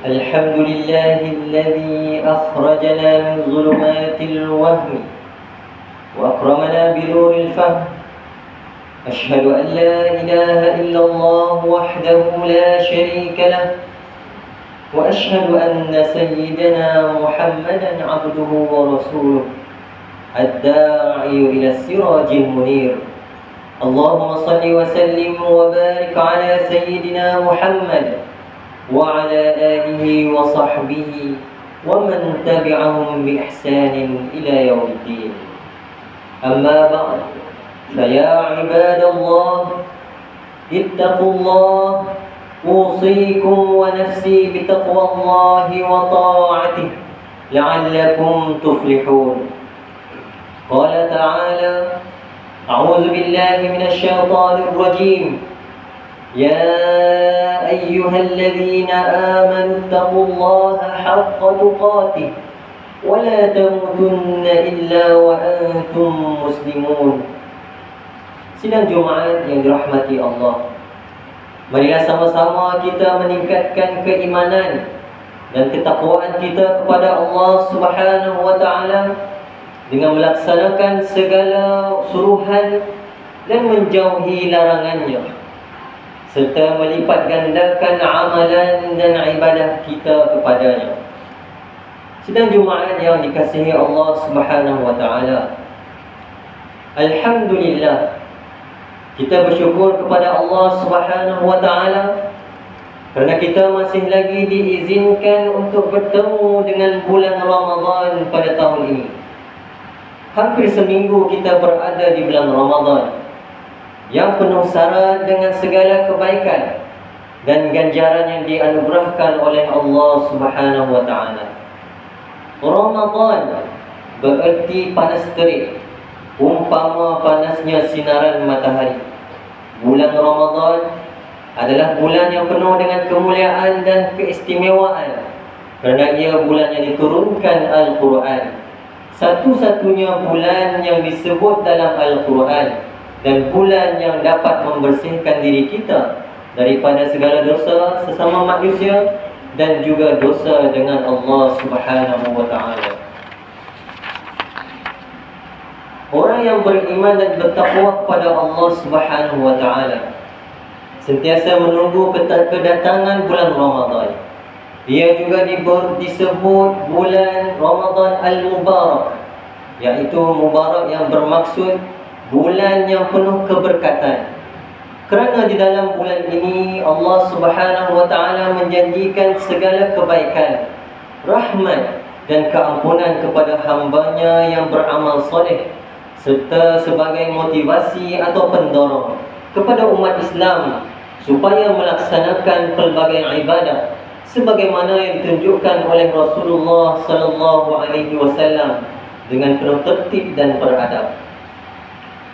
الحمد لله الذي أخرجنا من ظلمات الوهم وأكرمنا بنور الفهم. أشهد أن لا إله إلا الله وحده لا شريك له، وأشهد أن سيدنا محمدا عبده ورسوله الداعي إلى السراج المنير. اللهم صل وسلم وبارك على سيدنا محمد وعلى آله وصحبه ومن تبعهم بإحسان إلى يوم الدين. أما بعد، فيا عباد الله اتقوا الله، أوصيكم ونفسي بتقوى الله وطاعته لعلكم تفلحون. قال تعالى: أعوذ بالله من الشيطان الرجيم. يا أيها الذين آمنوا اتقوا الله حق تقاته ولا تموتن إلا وأنتم مسلمون. Sidang Jumaat yang dirahmati Allah, marilah sama-sama kita meningkatkan keimanan dan ketakwaan kita kepada Allah Subhanahu wa Ta'ala dengan melaksanakan segala suruhan dan menjauhi larangannya, serta melipat gandakan amalan dan ibadah kita kepadanya. Sidang Jumaat yang dikasihi Allah Subhanahu wa Ta'ala, alhamdulillah, kita bersyukur kepada Allah Subhanahu wa Ta'ala kerana kita masih lagi diizinkan untuk bertemu dengan bulan Ramadan pada tahun ini. Hampir seminggu kita berada di bulan Ramadan yang penuh syarat dengan segala kebaikan dan ganjaran yang dianugerahkan oleh Allah Subhanahu wa Ta'ala. Ramadan bererti panas terik, umpama panasnya sinaran matahari. Bulan Ramadan adalah bulan yang penuh dengan kemuliaan dan keistimewaan kerana ia bulan yang diturunkan Al-Quran, satu-satunya bulan yang disebut dalam Al-Quran, dan bulan yang dapat membersihkan diri kita daripada segala dosa sesama manusia dan juga dosa dengan Allah Subhanahu wa Ta'ala. Orang yang beriman dan bertakwa kepada Allah Subhanahu wa Ta'ala sentiasa menunggu kedatangan bulan Ramadan. Ia juga disebut bulan Ramadan Al-Mubarak, iaitu Mubarak yang bermaksud bulan yang penuh keberkatan. Kerana di dalam bulan ini Allah Subhanahu wa Ta'ala menjanjikan segala kebaikan, rahmat dan keampunan kepada hambanya yang beramal soleh, serta sebagai motivasi atau pendorong kepada umat Islam supaya melaksanakan pelbagai ibadah sebagaimana yang ditunjukkan oleh Rasulullah sallallahu alaihi wasallam dengan penuh tertib dan beradab.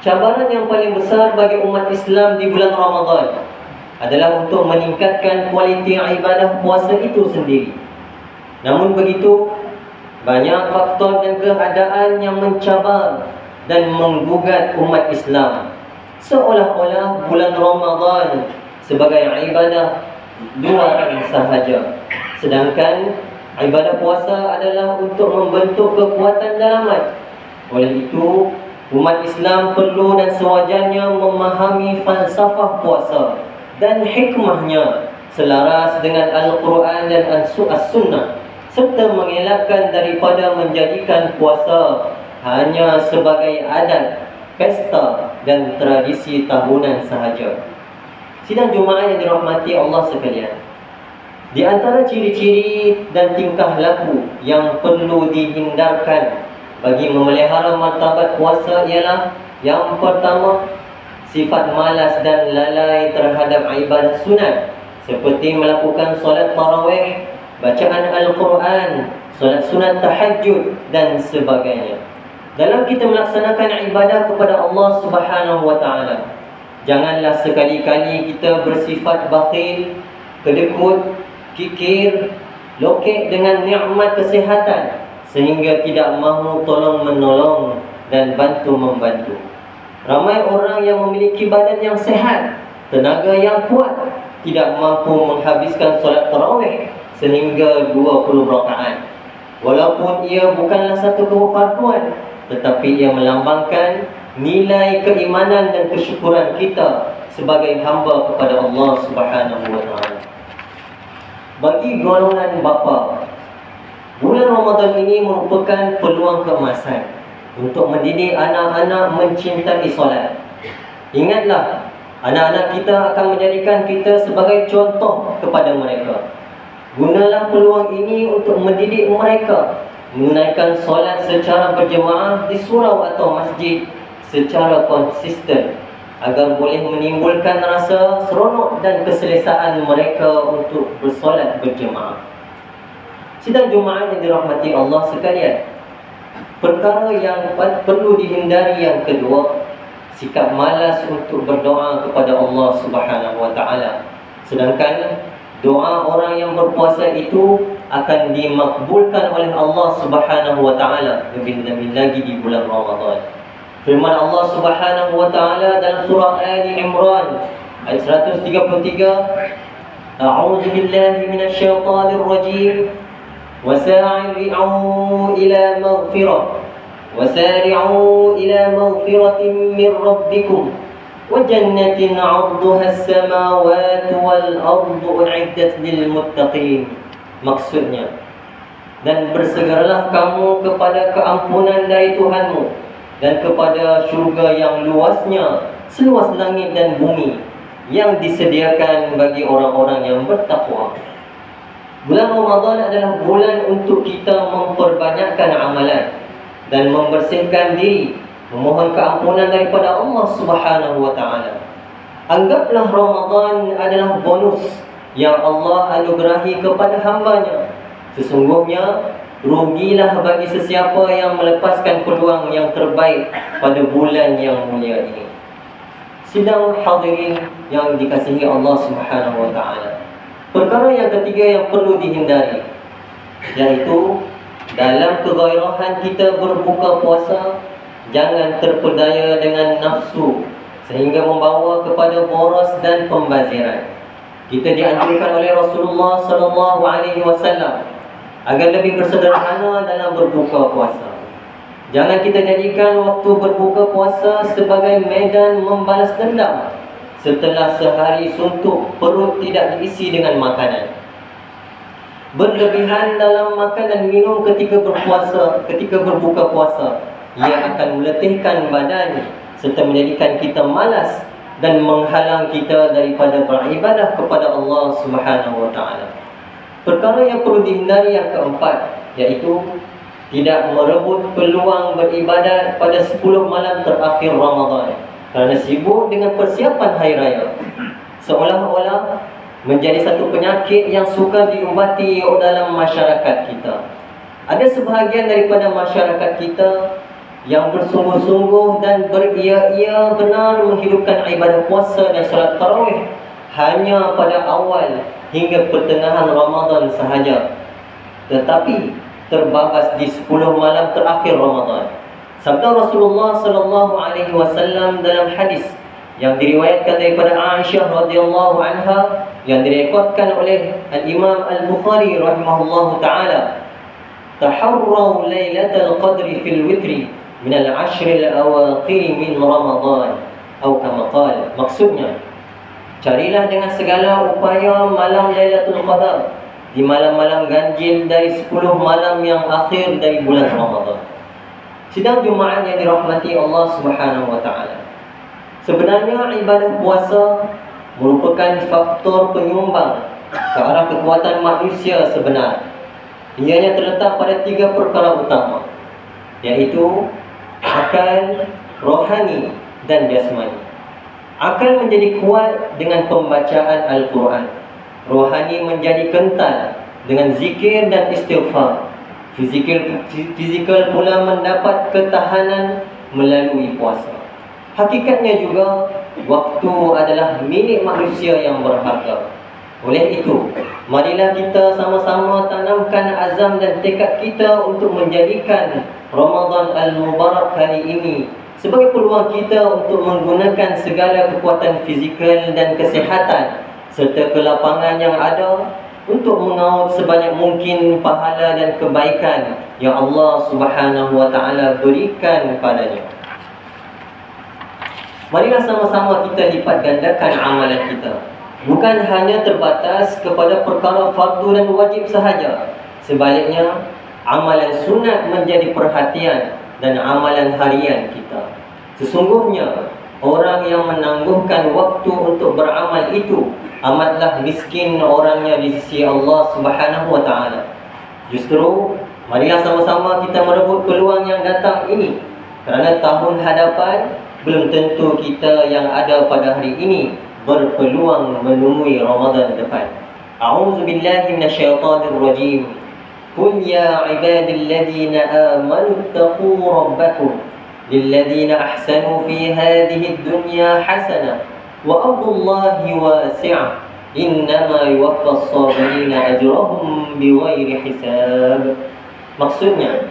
Cabaran yang paling besar bagi umat Islam di bulan Ramadan adalah untuk meningkatkan kualiti ibadah puasa itu sendiri. Namun begitu, banyak faktor dan keadaan yang mencabar dan menggugat umat Islam, seolah-olah bulan Ramadan sebagai ibadah luar sahaja, sedangkan ibadah puasa adalah untuk membentuk kekuatan dalaman. Oleh itu, umat Islam perlu dan sewajarnya memahami falsafah puasa dan hikmahnya selaras dengan Al-Quran dan As-Sunnah, serta mengelakkan daripada menjadikan puasa hanya sebagai adat, pesta dan tradisi tahunan sahaja. Sidang Jumaat yang dirahmati Allah sekalian, di antara ciri-ciri dan tingkah laku yang perlu dihindarkan bagi memelihara martabat puasa ialah: yang pertama, sifat malas dan lalai terhadap ibadah sunat seperti melakukan solat tarawih, bacaan Al-Quran, solat sunat tahajud dan sebagainya. Dalam kita melaksanakan ibadah kepada Allah Subhanahu wa Ta'ala, janganlah sekali-kali kita bersifat bakhil, kedekut, kikir, lokek dengan nikmat kesihatan sehingga tidak mahu tolong-menolong dan bantu-membantu. Ramai orang yang memiliki badan yang sehat, tenaga yang kuat, tidak mampu menghabiskan solat tarawih sehingga 20 rakaat. Walaupun ia bukanlah satu kefarduan, tetapi ia melambangkan nilai keimanan dan kesyukuran kita sebagai hamba kepada Allah Subhanahu wa taala. Bagi golongan bapa, bulan Ramadan ini merupakan peluang keemasan untuk mendidik anak-anak mencintai solat. Ingatlah, anak-anak kita akan menjadikan kita sebagai contoh kepada mereka. Gunalah peluang ini untuk mendidik mereka menunaikan solat secara berjemaah di surau atau masjid secara konsisten, agar boleh menimbulkan rasa seronok dan keselesaan mereka untuk bersolat berjemaah. Sidang Jumaat yang dirahmati Allah sekalian, perkara yang perlu dihindari yang kedua, sikap malas untuk berdoa kepada Allah Subhanahu wa taala. Sedangkan doa orang yang berpuasa itu akan dimakbulkan oleh Allah Subhanahu wa taala lebih-lebih lagi di bulan Ramadan. Firman Allah Subhanahu wa taala dalam surah Ali Imran ayat 133, A'udzu billahi minasyaitonir rajim. Wasari'u ila maghfiratin min rabbikum wa jannatin 'arduha as-samawati wal ardu u'iddat lil muttaqin. Maksudnya, dan bersegeralah kamu kepada keampunan dari Tuhanmu dan kepada syurga yang luasnya seluas langit dan bumi, yang disediakan bagi orang-orang yang bertakwa. Bulan Ramadan adalah bulan untuk kita memperbanyakkan amalan dan membersihkan diri, memohon keampunan daripada Allah Subhanahu wa taala. Anggaplah Ramadan adalah bonus yang Allah anugerahi kepada hamba-Nya. Sesungguhnya rugilah bagi sesiapa yang melepaskan peluang yang terbaik pada bulan yang mulia ini. Sidang hadirin yang dikasihi Allah Subhanahu wa taala, perkara yang ketiga yang perlu dihindari, iaitu dalam kegairahan kita berbuka puasa, jangan terpedaya dengan nafsu sehingga membawa kepada boros dan pembaziran. Kita dianjurkan oleh Rasulullah sallallahu alaihi wasallam agar lebih bersederhana dalam berbuka puasa. Jangan kita jadikan waktu berbuka puasa sebagai medan membalas dendam. Setelah sehari suntuk, perut tidak diisi dengan makanan. Berlebihan dalam makan dan minum ketika berbuka puasa, ia akan meletihkan badan serta menjadikan kita malas dan menghalang kita daripada beribadah kepada Allah Subhanahu wa taala. Perkara yang perlu dihindari yang keempat, iaitu tidak merebut peluang beribadat pada 10 malam terakhir Ramadan kerana sibuk dengan persiapan hari raya, seolah-olah menjadi satu penyakit yang sukar diubati dalam masyarakat kita. Ada sebahagian daripada masyarakat kita yang bersungguh-sungguh dan beria-ia benar menghidupkan ibadah puasa dan solat tarawih hanya pada awal hingga pertengahan Ramadan sahaja, tetapi terbabas di 10 malam terakhir Ramadan. Sabda Rasulullah sallallahu alaihi wasallam dalam hadis yang diriwayatkan daripada Aisyah radhiyallahu anha, yang direkodkan oleh Al-Imam Al-Bukhari rahimahullahu taala, taharraw lailatul qadri fil witri min al-ashr al-awakhir min Ramadan, atau kama qala. Maksudnya, carilah dengan segala upaya malam Lailatul Qadar di malam-malam ganjil dari 10 malam yang akhir dari bulan Ramadan. Sidang Jumaat yang dirahmati Allah Subhanahu wa taala, sebenarnya ibadah puasa merupakan faktor penyumbang ke arah kekuatan manusia sebenar. Ianya terletak pada 3 perkara utama, iaitu akal, rohani dan jasmani. Akal menjadi kuat dengan pembacaan Al-Quran, rohani menjadi kental dengan zikir dan istighfar, fizikal pula mendapat ketahanan melalui puasa. Hakikatnya juga, waktu adalah milik manusia yang berharga. Oleh itu, marilah kita sama-sama tanamkan azam dan tekad kita untuk menjadikan Ramadan Al-Mubarak kali ini sebagai peluang kita untuk menggunakan segala kekuatan fizikal dan kesihatan serta kelapangan yang ada untuk mengaut sebanyak mungkin pahala dan kebaikan yang Allah Subhanahu wa taala berikan padanya. Marilah sama-sama kita lipat gandakan amalan kita. Bukan hanya terbatas kepada perkara fardu dan wajib sahaja. Sebaliknya, amalan sunat menjadi perhatian dan amalan harian kita. Sesungguhnya, orang yang menangguhkan waktu untuk beramal itu amatlah miskin orangnya di sisi Allah Subhanahu wa taala. Justru, marilah sama-sama kita merebut peluang yang datang ini, kerana tahun hadapan belum tentu kita yang ada pada hari ini berpeluang menemui Ramadan depan. A'udzu billahi minasyaitonir rajim. Qul ya ibadilladzina amanu taqu rabbakum lilladzina ahsanu fi hadhihi ad-dunya hasanah wa ardullahi wasi'ah innama yuwaffas sabirina ajrahum bighairi hisab. Maksudnya,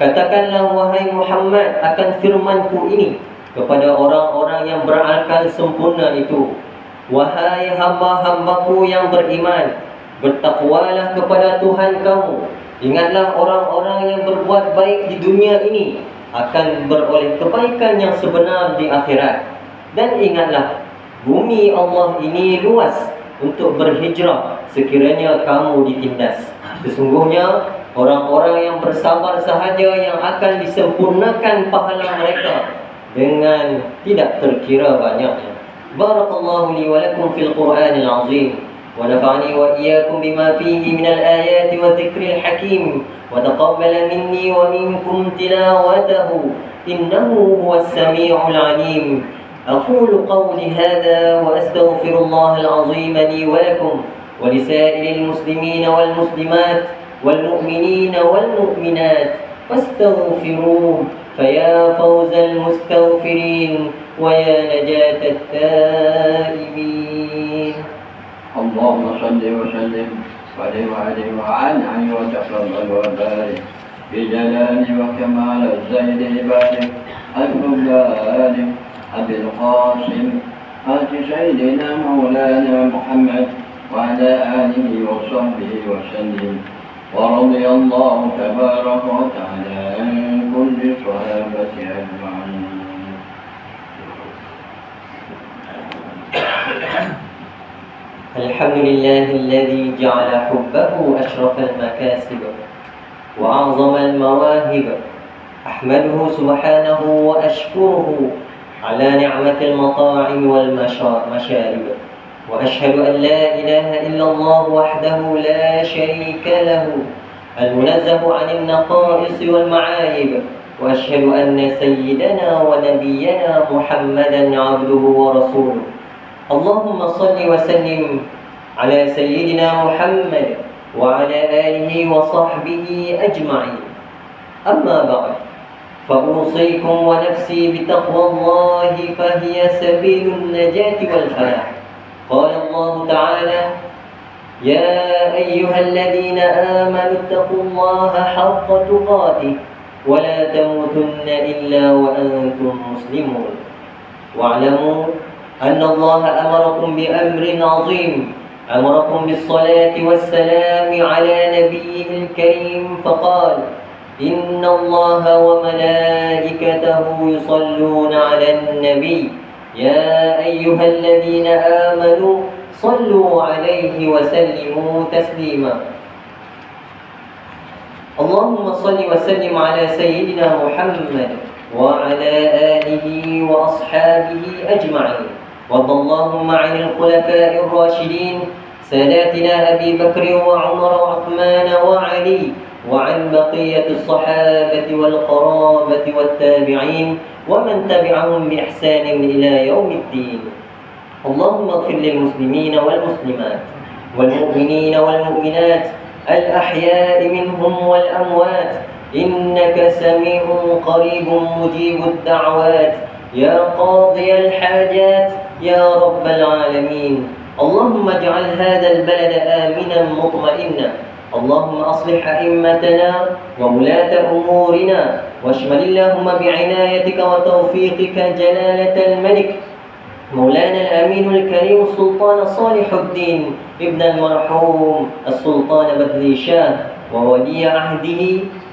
katakanlah wahai Muhammad akan firmanku ini kepada orang-orang yang berakal sempurna itu, wahai hamba-hambaku yang beriman, bertakwalah kepada Tuhan kamu. Ingatlah orang-orang yang berbuat baik di dunia ini akan beroleh kebaikan yang sebenar di akhirat. Dan ingatlah, bumi Allah ini luas untuk berhijrah sekiranya kamu ditindas. Sesungguhnya orang-orang yang bersabar sahaja yang akan disempurnakan pahala mereka dengan tidak terkira banyaknya. Barakallahu li wa lakum fil Qur'anil azim wa nafa'ani wa iyyakum bima fihi minal ayati wa dzikril hakim wa taqabbala minni wa minkum tilawatahu innahu huwas sami'ul 'alim. أقول قولي هذا وأستغفر الله العظيم لي ولكم ولسائر المسلمين والمسلمات والمؤمنين والمؤمنات فاستغفروه فيا فوز المستغفرين ويا نجاة التائبين. اللهم صل وسلم وعلى وعنه وتقبل وبارك بجلال وكمال الزيد عبادك الفضال أبي القاسم آت سيدنا مولانا محمد وعلى آله وصحبه وسلم ورضي الله تبارك وتعالى عن كل الصحابة أجمعين. الحمد لله الذي جعل حبه أشرف المكاسب وأعظم المواهب. أحمده سبحانه وأشكره على نعمة المطاعم والمشارب، وأشهد أن لا إله إلا الله وحده لا شريك له المنزه عن النقائص والمعايب، وأشهد أن سيدنا ونبينا محمدا عبده ورسوله. اللهم صل وسلم على سيدنا محمد وعلى آله وصحبه أجمعين. أما بعد، فأوصيكم ونفسي بتقوى الله فهي سبيل النجاة والفلاح. قال الله تعالى: يا أيها الذين آمنوا اتقوا الله حق تقاته ولا تموتن إلا وأنتم مسلمون. واعلموا أن الله أمركم بأمر عظيم، أمركم بالصلاة والسلام على نبيه الكريم فقال: إن الله وملائكته يصلون على النبي يا أيها الذين آمنوا صلوا عليه وسلموا تسليما. اللهم صل وسلم على سيدنا محمد وعلى آله وأصحابه أجمعين. وارض اللهم عن الخلفاء الراشدين ساداتنا أبي بكر وعمر وعثمان وعلي، وعن بقية الصحابة والقرابة والتابعين ومن تبعهم بإحسان إلى يوم الدين. اللهم اغفر للمسلمين والمسلمات والمؤمنين والمؤمنات الأحياء منهم والأموات إنك سميع قريب مجيب الدعوات يا قاضي الحاجات يا رب العالمين. اللهم اجعل هذا البلد آمنا مطمئنا. اللهم أصلح أئمتنا وولاة أمورنا، واشمل اللهم بعنايتك وتوفيقك جلالة الملك مولانا الأمين الكريم السلطان صالح الدين ابن المرحوم السلطان بدلي شاه وولي عهده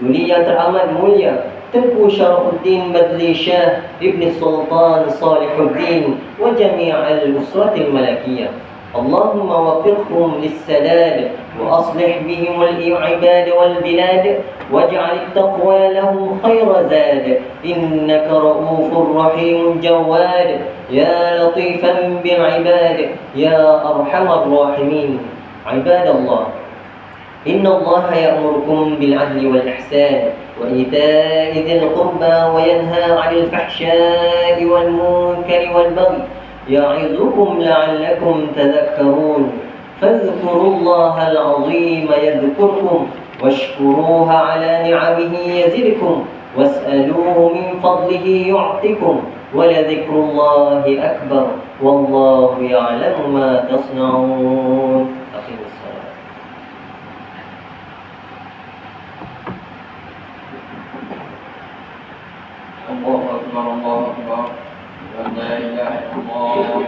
ولية أحمد موليا تنكو شرف الدين بدلي شاه ابن السلطان صالح الدين وجميع الأسرة الملكية. اللهم وفقهم للسداد وأصلح بهم العباد والبلاد واجعل التقوى لهم خير زاد إنك رؤوف رحيم جواد يا لطيفا بالعباد يا أرحم الراحمين. عباد الله، إن الله يأمركم بالعدل والإحسان وإيتاء ذي القربى وينهى عن الفحشاء والمنكر والبغي يعظكم لعلكم تذكرون. فاذكروا الله العظيم يذكركم واشكروه على نعمه يزدكم واسألوه من فضله يعطكم ولذكر الله أكبر والله يعلم ما تصنعون. أقيموا الصلاة. الله أكبر الله أكبر لا إله إلا الله.